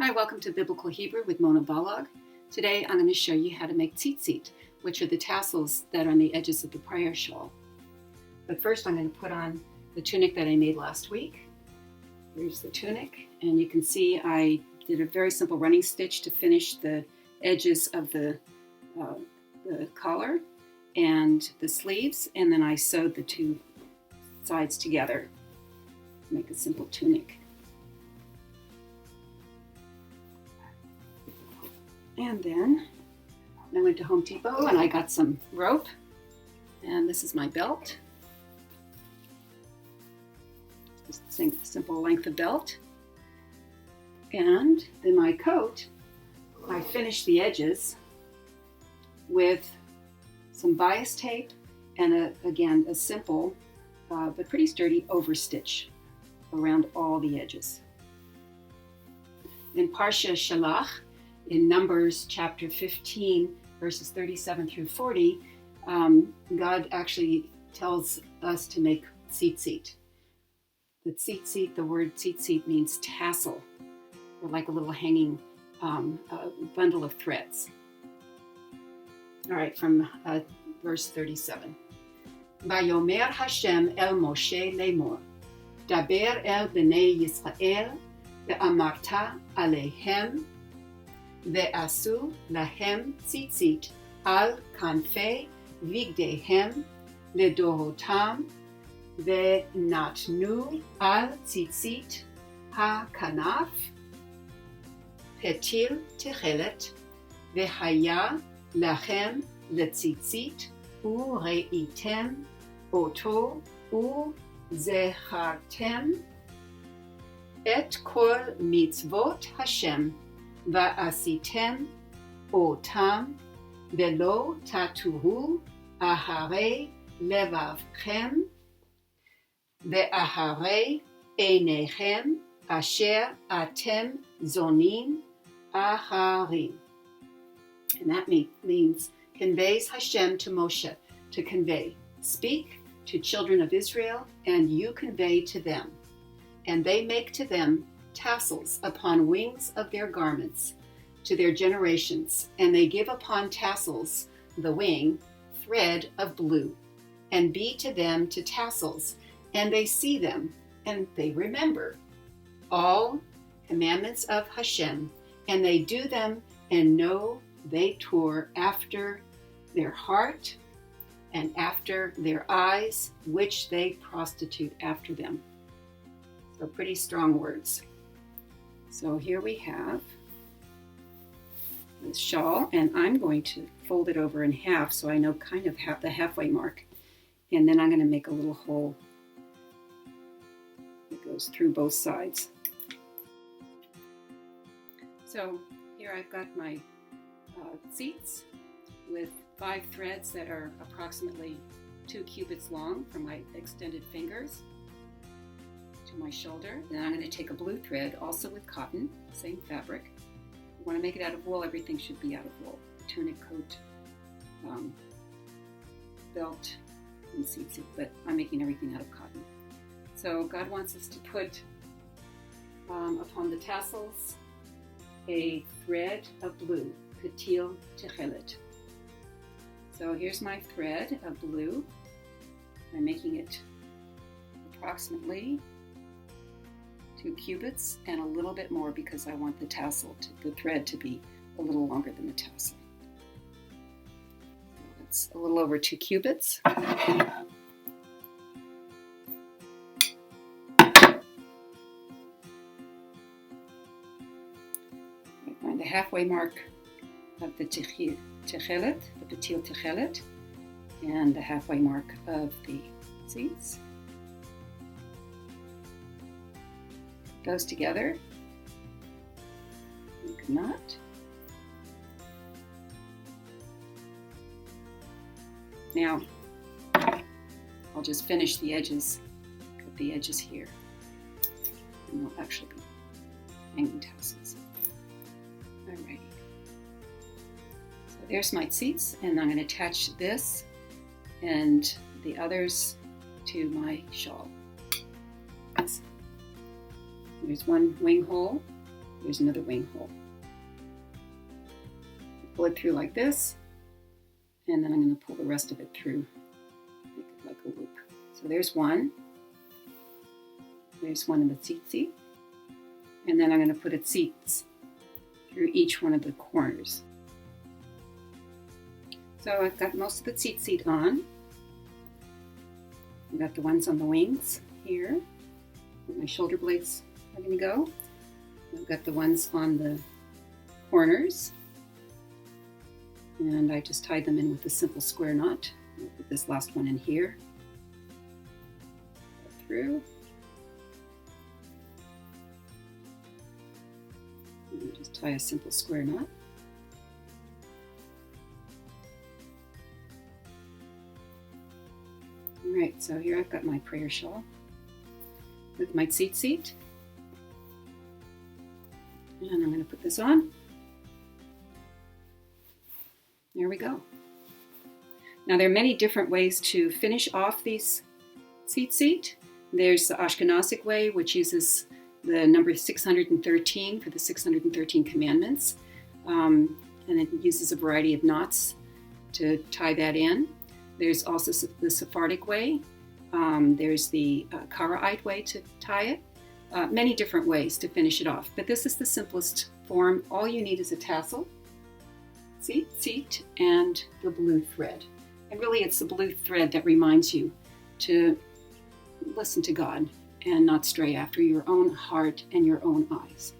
Hi, welcome to Biblical Hebrew with Mona Balog. Today I'm going to show you how to make tzitzit, which are the tassels that are on the edges of the prayer shawl. But first I'm going to put on the tunic that I made last week. Here's the tunic, and you can see I did a very simple running stitch to finish the edges of the collar and the sleeves, and then I sewed the two sides together to make a simple tunic. And then I went to Home Depot and I got some rope, and this is my belt. Just a simple length of belt. And in my coat, I finished the edges with some bias tape and again a simple but pretty sturdy overstitch around all the edges. In Parsha Shalach, in Numbers chapter 15, verses 37 through 40, God actually tells us to make tzitzit. The tzitzit, the word tzitzit means tassel, or like a little hanging bundle of threads. All right, from verse 37. Vayomer Hashem el Moshe lemor, daber el bnei Yisrael, ve'amarta aleihem, ve'asu lahem tzitzit al kanfei vigdehem ledorotam, ve'natnu al tzitzit ha-kanaf petil techelet, ve'haya lachem letzitzit u'reitem oto u'zehartem et kol mitzvot Hashem va'asitem otam velo tatuhu aharei levavchem ve'aharei einechem asher atem zonim aharim. And that means conveys Hashem to Moshe, to convey. Speak to children of Israel, and you convey to them. And they make to them tassels upon wings of their garments to their generations, and they give upon tassels, the wing, thread of blue, and be to them to tassels, and they see them, and they remember all commandments of Hashem, and they do them, and know they tore after their heart and after their eyes, which they prostitute after them. So pretty strong words. So here we have this shawl, and I'm going to fold it over in half so I know kind of the halfway mark. And then I'm going to make a little hole that goes through both sides. So here I've got my tzitzit with 5 threads that are approximately 2 cubits long from my extended fingers to my shoulder. Then I'm going to take a blue thread, also with cotton, same fabric. You want to make it out of wool, everything should be out of wool. Tunic, coat, belt, and tzitzit, but I'm making everything out of cotton. So God wants us to put upon the tassels a thread of blue, petil techelet. So here's my thread of blue. I'm making it approximately 2 cubits and a little bit more because I want the thread to be a little longer than the tassel. So it's a little over 2 cubits. Find the halfway mark of the techelet, the petil techelet, and the halfway mark of the tzitzit. Those together, make a knot. Now, I'll just finish the edges, cut the edges here, and we'll actually be hanging tassels. Alrighty. So there's my tzitzit, and I'm going to attach this and the others to my shawl. There's one wing hole There's another wing hole. Pull it through like this, and then I'm going to pull the rest of it through, make it like a loop. So there's one. There's one in the tzitzit, and then I'm going to put a tzitzit through each one of the corners. So I've got most of the tzitzit on. I've got the ones on the wings here, where my shoulder blades are going to go. I've got the ones on the corners, and I just tied them in with a simple square knot. I'll put this last one in here, go through, and just tie a simple square knot. All right, so here I've got my prayer shawl with my tzitzit. And I'm going to put this on. There we go. Now there are many different ways to finish off these tzitzit. There's the Ashkenazic way, which uses the number 613 for the 613 commandments. And it uses a variety of knots to tie that in. There's also the Sephardic way. There's the Karaite way to tie it. Many different ways to finish it off, but this is the simplest form. All you need is a tassel, tzitzit, and the blue thread. And really it's the blue thread that reminds you to listen to God and not stray after your own heart and your own eyes.